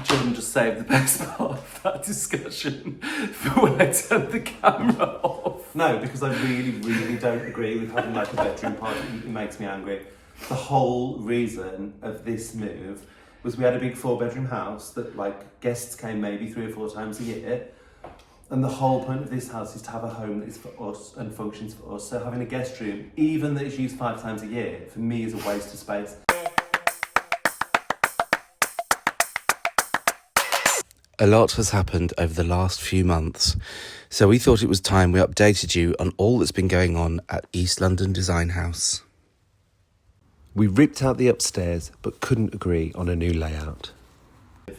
Jordan just saved the best part of that discussion for when I turned the camera off. No, because I really, really don't agree with having like a bedroom party. It makes me angry. The whole reason of this move was we had a big 4-bedroom house that like guests came maybe 3 or 4 times a year. And the whole point of this house is to have a home that is for us and functions for us. So having a guest room, even that is used 5 times a year, for me is a waste of space. A lot has happened over the last few months, so we thought it was time we updated you on all that's been going on at East London Design House. We ripped out the upstairs, but couldn't agree on a new layout.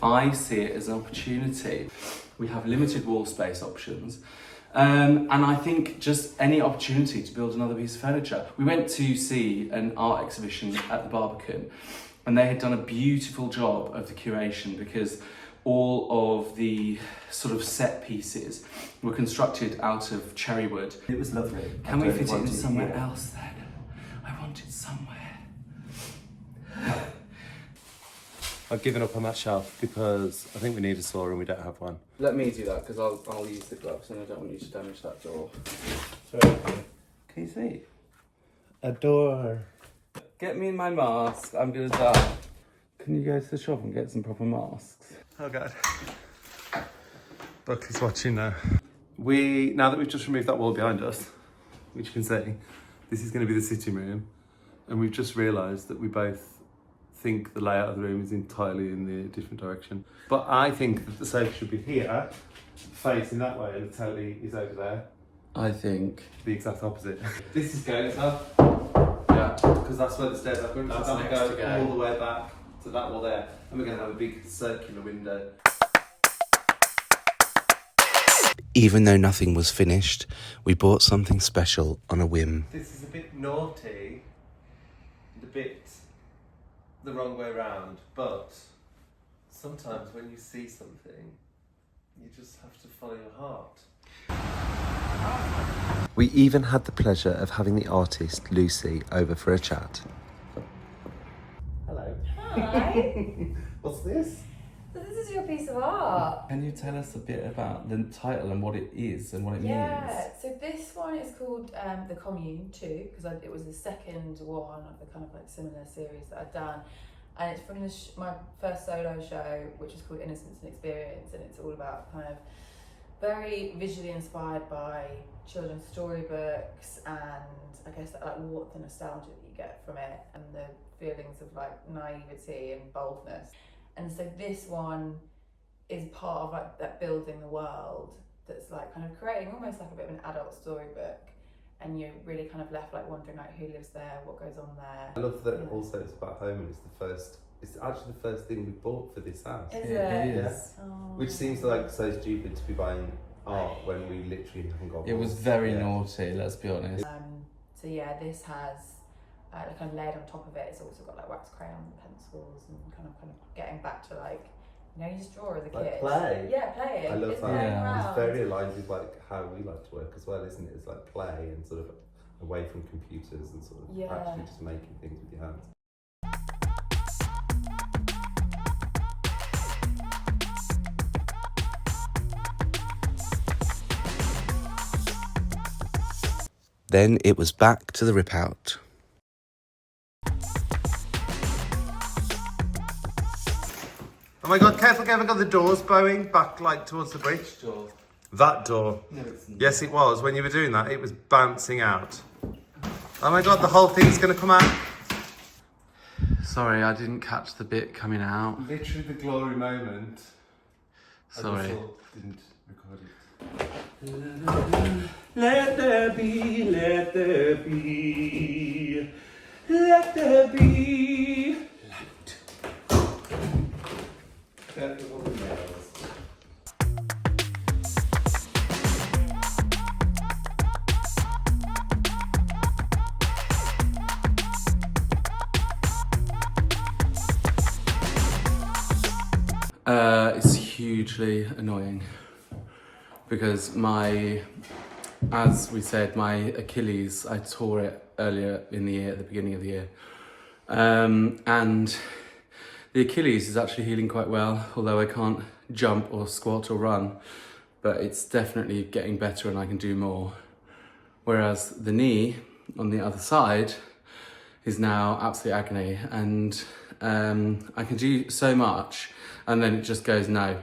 I see it as an opportunity. We have limited wall space options. And I think just any opportunity to build another piece of furniture. We went to see an art exhibition at the Barbican, and they had done a beautiful job of the curation because all of the sort of set pieces were constructed out of cherry wood. It was lovely. Can we fit it in somewhere else then? I want it somewhere. I've given up on that shelf because I think we need a saw and we don't have one. Let me do that because I'll use the gloves and I don't want you to damage that door. Sorry. Can you see? A door. Get me in my mask, I'm gonna die. Can you go to the shop and get some proper masks? Oh God. Buckley's watching now. Now that we've just removed that wall behind us, which you can see, this is going to be the sitting room, and we've just realised that we both think the layout of the room is entirely in the different direction. But I think that the sofa should be here, facing that way, and the telly is over there. I think The exact opposite. This is going up. yeah. Because that's where the stairs are. We're That's going to next to go go. all the way back to that wall there, and we're going to have a big circular window. Even though nothing was finished, we bought something special on a whim. This is a bit naughty, and a bit the wrong way round, but sometimes when you see something, you just have to follow your heart. We even had the pleasure of having the artist, Lucy, over for a chat. Hello. Hi. What's this? So this is your piece of art. Can you tell us a bit about the title and what it is and what it Yeah, so this one is called The Commune 2, because it was the second one of the kind of like similar series that I'd done. And it's from my first solo show, which is called Innocence and Experience, and it's all about kind of very visually inspired by children's storybooks, and I guess that, like what the nostalgia that you get from it and the feelings of like naivety and boldness. And so this one is part of like that building the world that's like kind of creating almost like a bit of an adult storybook, and you're really kind of left like wondering like who lives there, what goes on there. I love that also it's about home, and it's actually the first thing we bought for this house. Is It it? is. Oh. Which seems like so stupid to be buying art when we literally haven't got It one. was very Yeah. naughty, let's be honest. So yeah, this has like kind of layered on top of it. It's also got like wax crayons and pencils and kind of getting back to like, you know, you just draw as a kid. Like play. Yeah, playing. I love It's that. playing Yeah. around. It's very aligned with like how we like to work as well, isn't it? It's like play and sort of away from computers and sort of Yeah. actually just making things with your hands. Then it was back to the rip out. Oh my God, careful, Kevin, got the doors bowing back like towards the bridge. Door. That door. No, it's not. Yes, it was. When you were doing that, it was bouncing out. Oh my God, the whole thing's going to come out. Sorry, I didn't catch the bit coming out. Literally the glory moment. Sorry. I just didn't record it. Let there be, let there be, let there be light. Careful with the nails. It's hugely annoying because as we said, my Achilles, I tore it earlier in the year, at the beginning of the year. And The Achilles is actually healing quite well, although I can't jump or squat or run, but it's definitely getting better and I can do more. Whereas the knee on the other side is now absolute agony, and I can do so much and then it just goes no.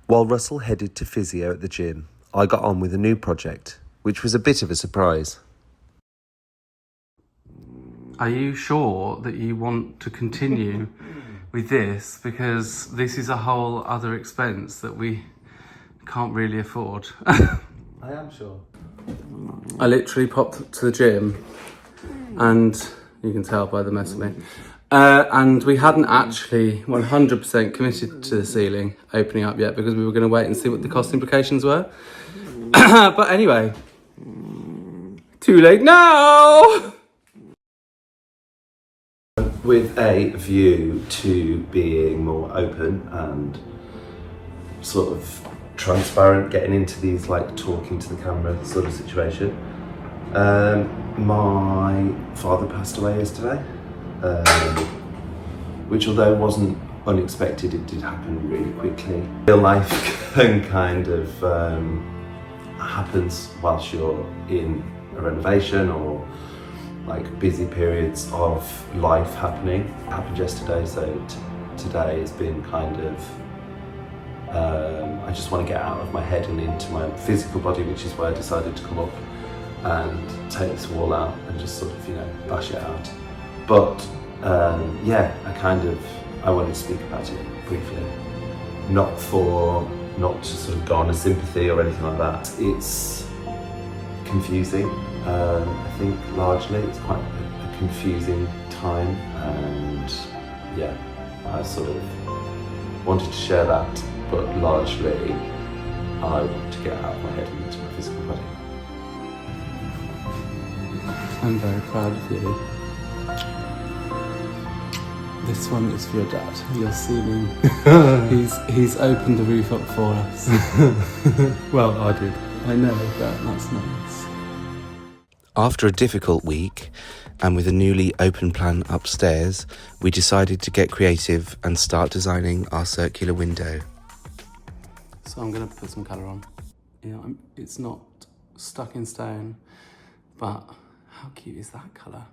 While Russell headed to physio at the gym, I got on with a new project, which was a bit of a surprise. Are you sure that you want to continue with this? Because this is a whole other expense that we can't really afford. I am sure. I literally popped to the gym, and you can tell by the mess of me. And we hadn't actually 100% committed to the ceiling opening up yet because we were going to wait and see what the cost implications were. But anyway, too late now! With a view to being more open and sort of transparent, getting into these like talking to the camera sort of situation. My father passed away yesterday, which although wasn't unexpected, it did happen really quickly. Real life can kind of happens whilst you're in a renovation or like busy periods of life happening. It happened yesterday, so today has been kind of I just want to get out of my head and into my physical body, which is why I decided to come up and take this wall out and just sort of, you know, bash it out. But yeah, I wanted to speak about it briefly, not to sort of garner sympathy or anything like that. It's confusing. I think largely it's quite a confusing time, and yeah, I sort of wanted to share that, but largely I want to get out of my head and into my physical body. I'm very proud of you. This one is for your dad. Your ceiling. he's opened the roof up for us. Well, I did. I know, but that's nice. After a difficult week, and with a newly open plan upstairs, we decided to get creative and start designing our circular window. So I'm going to put some colour on. It's not stuck in stone, but how cute is that colour?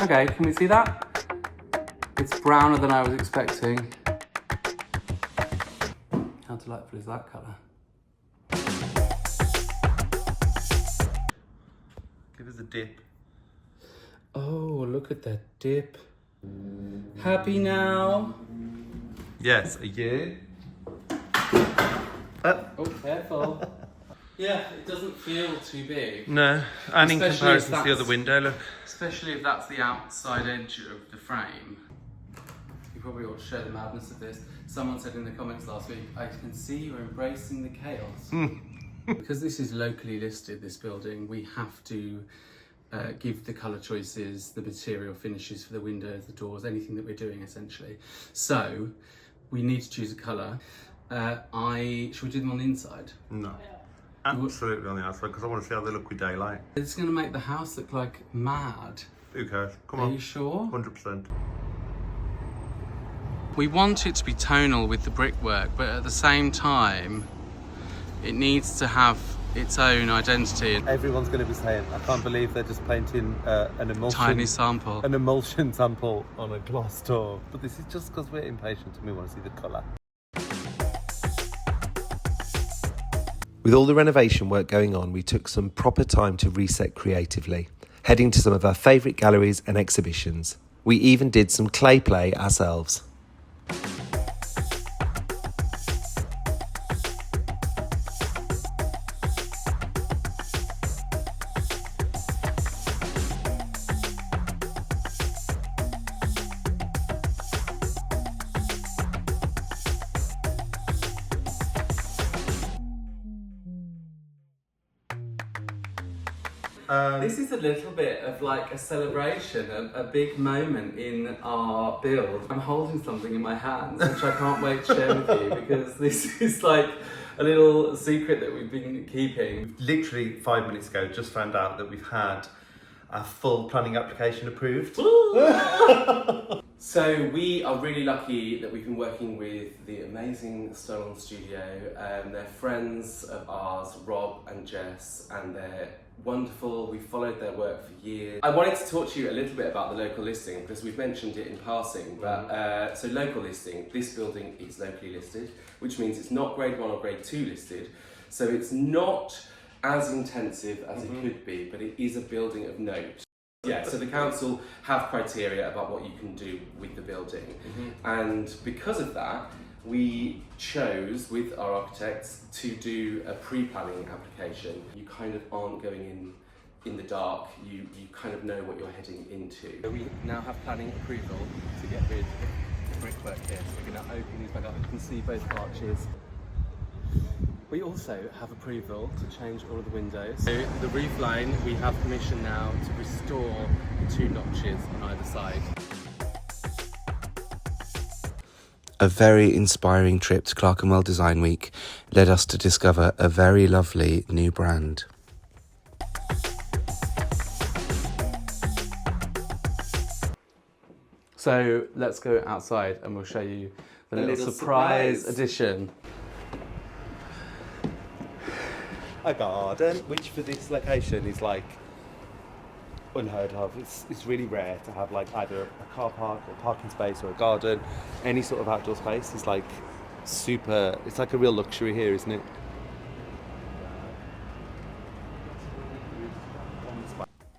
Okay, can we see that? It's browner than I was expecting. How delightful is that colour? Give us a dip. Oh, look at that dip. Happy now? Yes, are you? Oh, careful. Yeah, it doesn't feel too big. No, and in Especially comparison if to the other that's- window, look. Especially if that's the outside edge of the frame. You probably ought to share the madness of this. Someone said in the comments last week, I can see you're embracing the chaos. Because this is locally listed, this building, we have to give the colour choices, the material finishes for the windows, the doors, anything that we're doing essentially. So, we need to choose a colour. Should we do them on the inside? No. Absolutely on the outside, because I want to see how they look with daylight. It's going to make the house look like mad. Who cares? Come Are on. you sure? 100%. We want it to be tonal with the brickwork, but at the same time, it needs to have its own identity. Everyone's going to be saying, I can't believe they're just painting an Tiny sample. emulsion sample on a glass door. But this is just because we're impatient and we want to see the colour. With all the renovation work going on, we took some proper time to reset creatively, heading to some of our favourite galleries and exhibitions. We even did some clay play ourselves. This is a little bit of like a celebration, a big moment in our build. I'm holding something in my hands, which I can't wait to share with you, because this is like a little secret that we've been keeping. Literally 5 minutes ago, just found out that we've had our full planning application approved. So we are really lucky that we've been working with the amazing Stone Studio. They're friends of ours, Rob and Jess, and they're wonderful. We've followed their work for years. I wanted to talk to you a little bit about the local listing because we've mentioned it in passing, but so local listing, this building is locally listed, which means it's not grade 1 or grade 2 listed. So it's not as intensive as it could be, but it is a building of note. Yeah, so the council have criteria about what you can do with the building, and because of that, we chose with our architects to do a pre-planning application. You kind of aren't going in the dark, you kind of know what you're heading into. So we now have planning approval to get rid of the brickwork here, so we're going to open these back up. You can see both arches. We also have approval to change all of the windows. So the roof line, we have permission now to restore the 2 notches on either side. A very inspiring trip to Clerkenwell Design Week led us to discover a very lovely new brand. So let's go outside and we'll show you the little surprise addition. A garden, which for this location is like unheard of. It's really rare to have like either a car park or parking space or a garden. Any sort of outdoor space is like super, it's like a real luxury here, isn't it?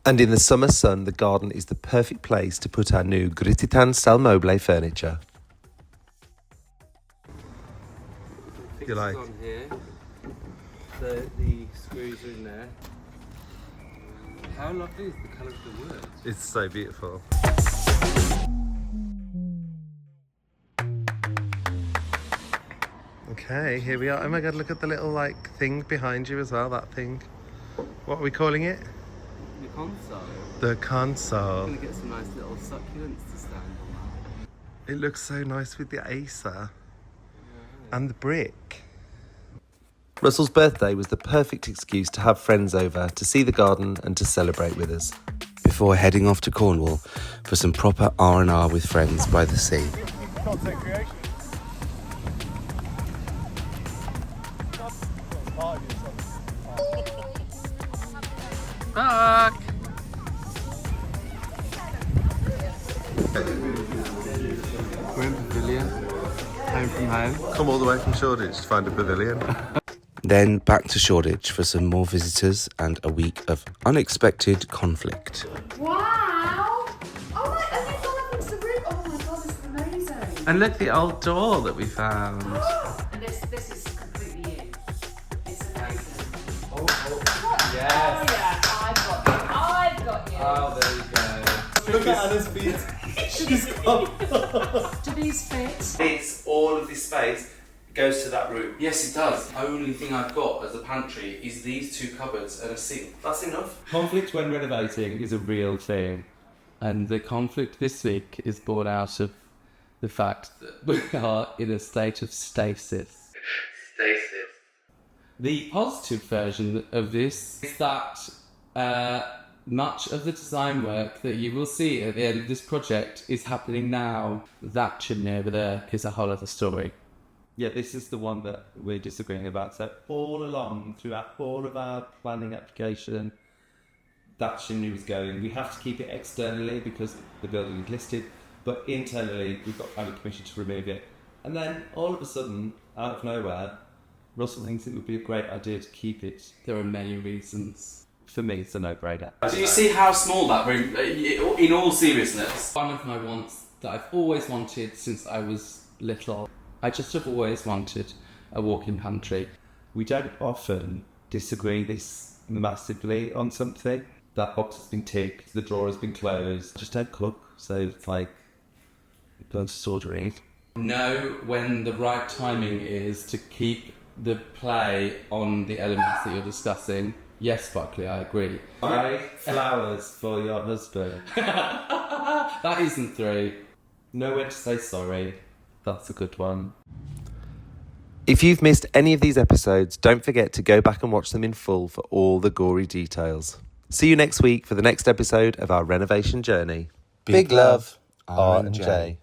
And in the summer sun, the garden is the perfect place to put our new Grititan style meuble furniture. You like? On here. The screws are in there. How lovely is the colour of the wood? It's so beautiful. Okay, here we are. Oh my god, look at the little like thing behind you as well, that thing. What are we calling it? The console. The console. I'm going to get some nice little succulents to stand on that. It looks so nice with the Acer and the brick. Russell's birthday was the perfect excuse to have friends over, to see the garden and to celebrate with us, before heading off to Cornwall for some proper R&R with friends by the sea. Content creation. Back! We're in Pavilion, home from home. Come all the way from Shoreditch to find a pavilion. Then back to Shoreditch for some more visitors and a week of unexpected conflict. Wow! Oh my, have you gone up into the roof? Oh my god, this is amazing. And look, the old door that we found. And this is completely new. It's amazing. Yes. Oh yeah, I've got you. Oh, there you go. Look at Anna's feet. She's got. Do these fit? It's all of this space goes to that room. Yes, it does. Only thing I've got as a pantry is these 2 cupboards and a sink. That's enough. Conflict when renovating is a real thing. And the conflict this week is born out of the fact that we are in a state of stasis. The positive version of this is that much of the design work that you will see at the end of this project is happening now. That chimney over there is a whole other story. Yeah, this is the one that we're disagreeing about. So all along, throughout all of our planning application, that chimney was going. We have to keep it externally because the building is listed, but internally we've got planning permission to remove it. And then all of a sudden, out of nowhere, Russell thinks it would be a great idea to keep it. There are many reasons. For me, it's a no-brainer. Do you see how small that room, in all seriousness? One of my wants that I've always wanted since I was little. I just have always wanted a walk-in pantry. We don't often disagree this massively on something. That box has been ticked, the drawer has been closed. Just don't cook, so it's like, don't just order it. Know when the right timing is to keep the play on the elements that you're discussing. Yes, Buckley, I agree. Buy flowers for your husband. That isn't 3. Know when to say sorry. That's a good one. If you've missed any of these episodes, don't forget to go back and watch them in full for all the gory details. See you next week for the next episode of our renovation journey. Big love, R&J.